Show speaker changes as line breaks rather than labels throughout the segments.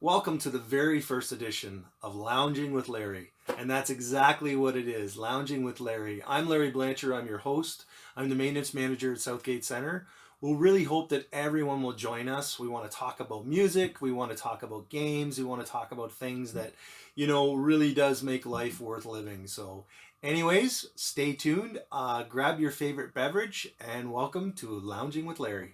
Welcome to the very first edition of Lounging with Larry. And that's exactly what it is, Lounging with Larry. I'm Larry Blanchard, I'm your host. I'm the maintenance manager at Southgate Center. We'll really hope that everyone will join us. We want to talk about music, we want to talk about games, we want to talk about things that, really does make life worth living. So anyways, stay tuned, grab your favorite beverage, and welcome to Lounging with Larry.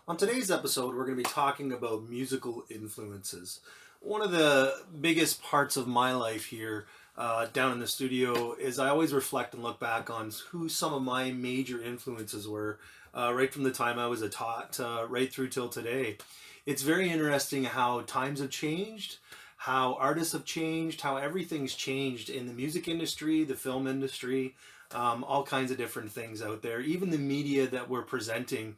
On today's episode, we're going to be talking about musical influences. One of the biggest parts of my life here down in the studio is I always reflect and look back on who some of my major influences were right from the time I was a tot right through till today. It's very interesting how times have changed, how artists have changed, how everything's changed in the music industry, the film industry, all kinds of different things out there. Even the media that we're presenting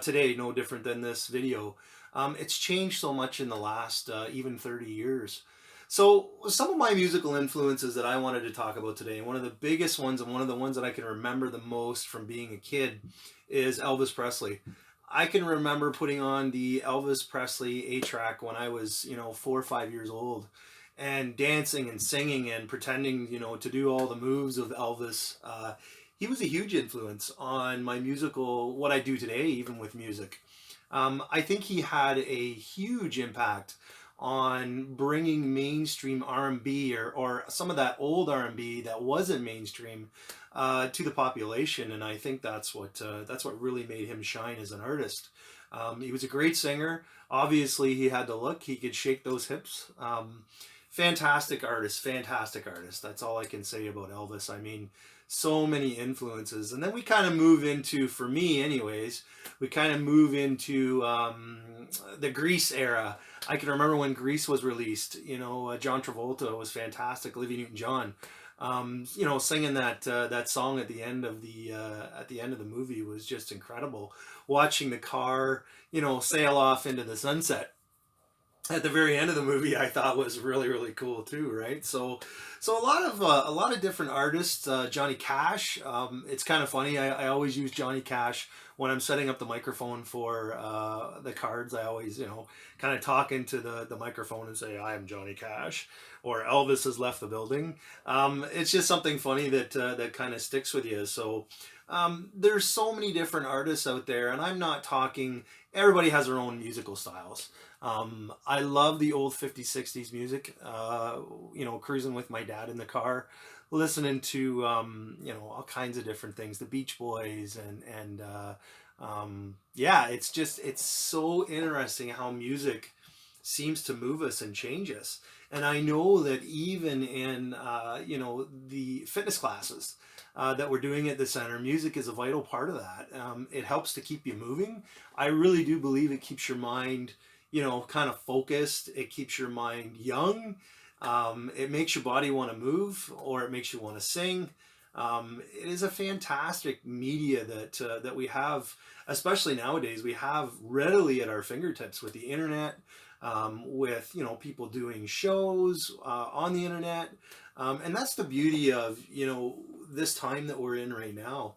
today, no different than this video. It's changed so much in the last even 30 years. So some of my musical influences that I wanted to talk about today, one of the biggest ones and one of the ones that I can remember the most from being a kid is Elvis Presley. I can remember putting on the Elvis Presley 8-track when I was, 4 or 5 years old, and dancing and singing and pretending, to do all the moves of Elvis. He was a huge influence on my musical, what I do today, even with music. I think he had a huge impact on bringing mainstream R&B or some of that old R&B that wasn't mainstream to the population, and I think that's what really made him shine as an artist. He was a great singer. Obviously, he had the look. He could shake those hips. Fantastic artist, fantastic artist. That's all I can say about Elvis. I mean, so many influences. And then we kind of move into, for me anyways, we kind of move into the Grease era. I can remember when Grease was released. John Travolta was fantastic. Olivia Newton-John, singing that song at the end of the movie was just incredible. Watching the car, sail off into the sunset at the very end of the movie, I thought was really, really cool too, right? So a lot of different artists. Johnny Cash. It's kind of funny. I always use Johnny Cash when I'm setting up the microphone for the cards. I always, kind of talk into the microphone and say, "I am Johnny Cash," or "Elvis has left the building." It's just something funny that kind of sticks with you. So there's so many different artists out there, and I'm not talking. Everybody has their own musical styles. I love the old 50s, 60s music, cruising with my dad in the car, listening to, all kinds of different things, the Beach Boys it's so interesting how music seems to move us and change us. And I know that even in, the fitness classes that we're doing at the center, music is a vital part of that. It helps to keep you moving. I really do believe it keeps your mind kind of focused. It keeps your mind young. It makes your body want to move, or it makes you want to sing. It is a fantastic media that we have, especially nowadays. We have readily at our fingertips with the internet, with people doing shows on the internet, and that's the beauty of this time that we're in right now.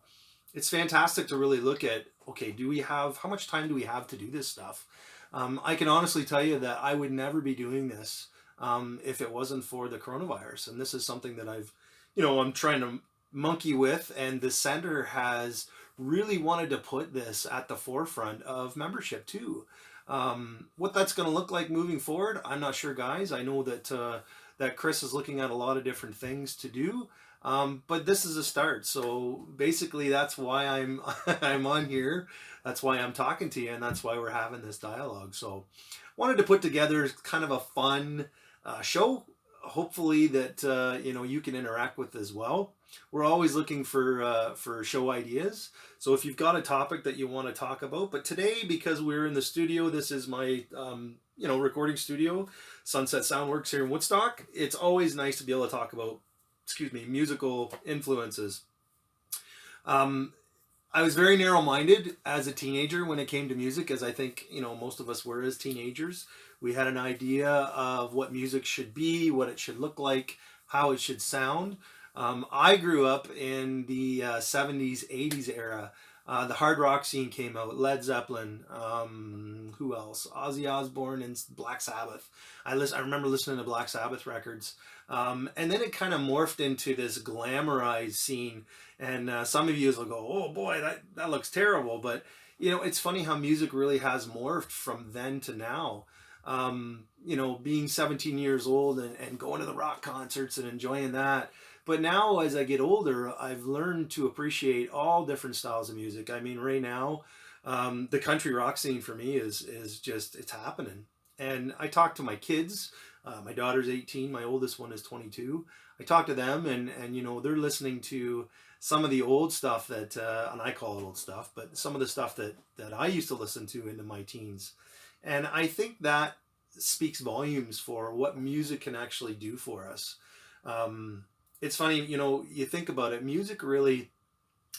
It's fantastic to really look at, okay, how much time do we have to do this stuff? I can honestly tell you that I would never be doing this if it wasn't for the coronavirus. And this is something that I'm trying to monkey with. And the center has really wanted to put this at the forefront of membership too. What that's going to look like moving forward, I'm not sure, guys. I know that Chris is looking at a lot of different things to do. But this is a start. So basically that's why I'm I'm on here. That's why I'm talking to you, and that's why we're having this dialogue. So wanted to put together kind of a fun show, hopefully that you can interact with as well. We're always looking for show ideas. So if you've got a topic that you want to talk about, but today, because we're in the studio, this is my recording studio, Sunset Soundworks here in Woodstock. It's always nice to be able to talk about musical influences. I was very narrow-minded as a teenager when it came to music, as I think, most of us were as teenagers. We had an idea of what music should be, what it should look like, how it should sound. I grew up in the 70s, 80s era. The hard rock scene came out. Led Zeppelin. Who else? Ozzy Osbourne and Black Sabbath. I remember listening to Black Sabbath records. And then it kind of morphed into this glamorized scene. And some of you will go, "Oh boy, that looks terrible." But it's funny how music really has morphed from then to now. Being 17 years old and going to the rock concerts and enjoying that. But now, as I get older, I've learned to appreciate all different styles of music. I mean, right now, the country rock scene for me is just, it's happening. And I talk to my kids. My daughter's 18. My oldest one is 22. I talk to them, and they're listening to some of the old stuff that, and I call it old stuff, but some of the stuff that I used to listen to into my teens. And I think that speaks volumes for what music can actually do for us. It's funny, you think about it, music really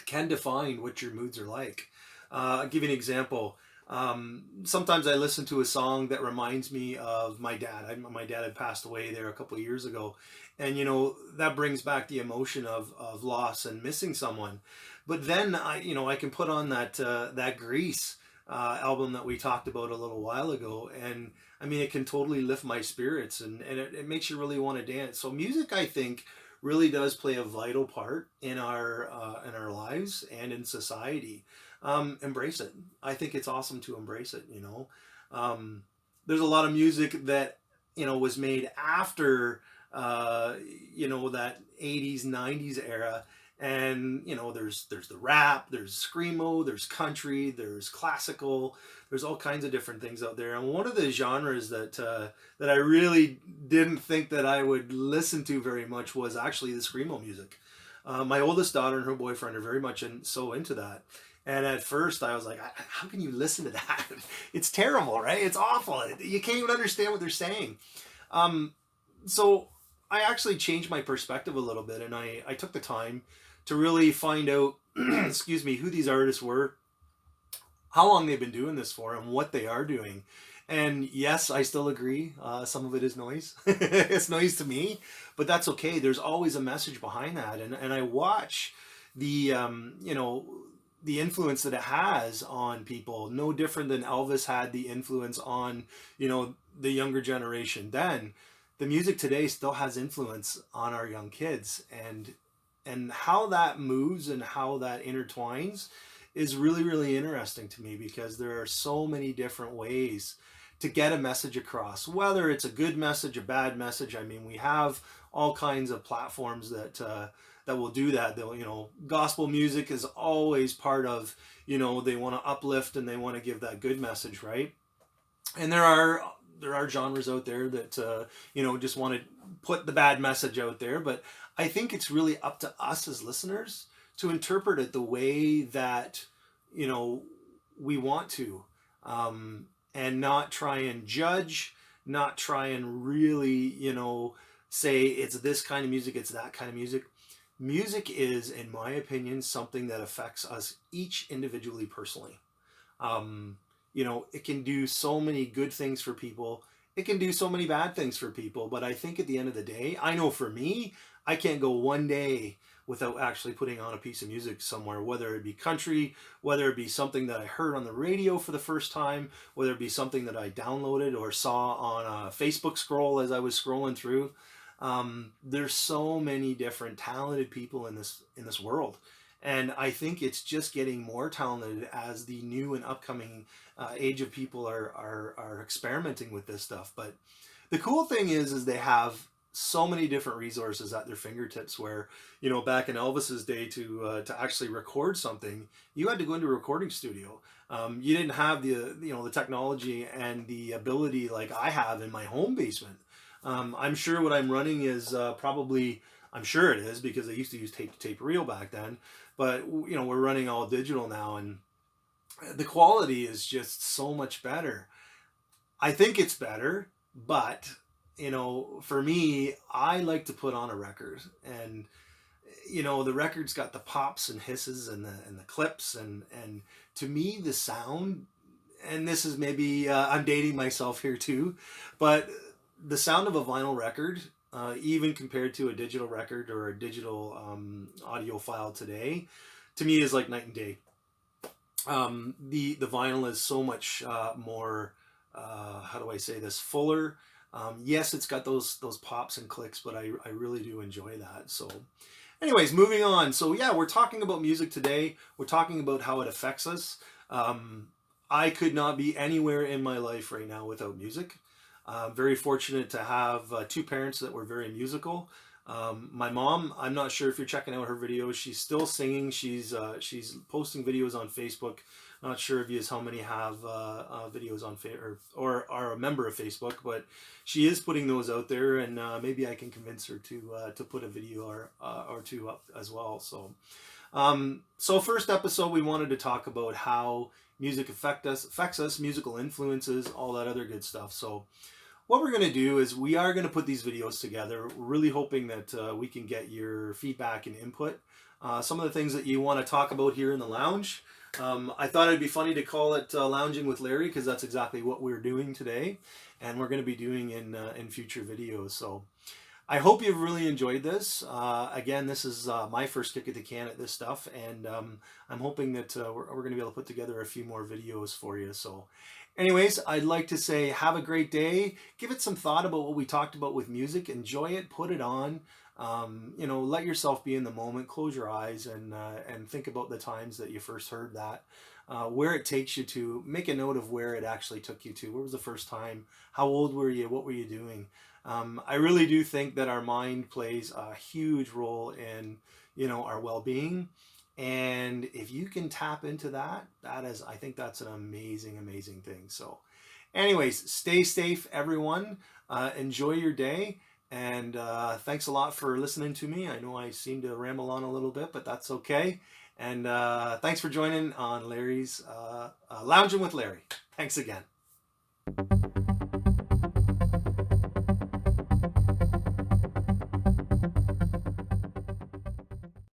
can define what your moods are like. I'll give you an example. Sometimes I listen to a song that reminds me of my dad. My dad had passed away there a couple of years ago. And, that brings back the emotion of loss and missing someone. But then, I can put on that Grease album that we talked about a little while ago. And, I mean, it can totally lift my spirits and it makes you really want to dance. So music, I think, really does play a vital part in our lives and in society. Embrace it. I think it's awesome to embrace it. There's a lot of music that was made after that 80s 90s era, and there's the rap, there's screamo, there's country, there's classical, there's all kinds of different things out there. And one of the genres that I really didn't think that I would listen to very much was actually the screamo music. My oldest daughter and her boyfriend are very much so into that. And at first I was like, how can you listen to that? It's terrible, right? It's awful. You can't even understand what they're saying. So I actually changed my perspective a little bit, and I took the time to really find out, excuse me, who these artists were, how long they've been doing this for, and what they are doing. And yes, I still agree. Some of it is noise. It's noise to me, but that's okay. There's always a message behind that. And I watch the, the influence that it has on people, no different than Elvis had the influence on, the younger generation then. The music today still has influence on our young kids, and how that moves and how that intertwines is really, really interesting to me, because there are so many different ways to get a message across, whether it's a good message, a bad message. I mean, we have all kinds of platforms that will do that. They'll, gospel music is always part of, they want to uplift and they want to give that good message, right? And there are genres out there that just want to put the bad message out there, but I think it's really up to us as listeners to interpret it the way that we want to, and not try and judge, not try and really say it's this kind of music, it's that kind of music. Music is, in my opinion, something that affects us each individually, personally. It can do so many good things for people. It can do so many bad things for people. But I think at the end of the day, I know for me, I can't go one day without actually putting on a piece of music somewhere, whether it be country, whether it be something that I heard on the radio for the first time, whether it be something that I downloaded or saw on a Facebook scroll as I was scrolling through. There's so many different talented people in this world. And I think it's just getting more talented as the new and upcoming age of people are experimenting with this stuff. But the cool thing is they have so many different resources at their fingertips, where, back in Elvis's day to actually record something, you had to go into a recording studio. You didn't have the technology and the ability like I have in my home basement. I'm sure what I'm running is I'm sure it is, because I used to use tape reel back then, but we're running all digital now, and the quality is just so much better. I think it's better, but for me, I like to put on a record, and the record's got the pops and hisses and the clips, and to me the sound, and this is maybe I'm dating myself here too, but the sound of a vinyl record, even compared to a digital record or a digital audio file today, to me is like night and day. The vinyl is so much more, how do I say this, fuller. Yes, it's got those pops and clicks, but I really do enjoy that. So anyways, moving on. So yeah, we're talking about music today. We're talking about how it affects us. I could not be anywhere in my life right now without music. Very fortunate to have two parents that were very musical. My mom, I'm not sure if you're checking out her videos. She's still singing. She's posting videos on Facebook. Not sure if you how many have videos on or are a member of Facebook, but she is putting those out there, and maybe I can convince her to put a video or two up as well. So first episode, we wanted to talk about how music affects us, musical influences, all that other good stuff. So what we're going to do is we are going to put these videos together. We're really hoping that we can get your feedback and input. Some of the things that you want to talk about here in the lounge. I thought it'd be funny to call it Lounging with Larry, because that's exactly what we're doing today, and we're going to be doing in future videos. So I hope you've really enjoyed this. Again, this is my first kick at the can at this stuff, and I'm hoping that we're going to be able to put together a few more videos for you. So anyways, I'd like to say have a great day. Give it some thought about what we talked about with music. Enjoy it. Put it on. You know, let yourself be in the moment. Close your eyes and think about the times that you first heard that. Where it takes you to. Make a note of where it actually took you to. Where was the first time? How old were you? What were you doing? I really do think that our mind plays a huge role in, you know, our well-being. And if you can tap into that, I think that's an amazing, amazing thing. So anyways, stay safe, everyone. Enjoy your day. And thanks a lot for listening to me. I know I seem to ramble on a little bit, but that's okay. And thanks for joining on Larry's Lounging with Larry. Thanks again.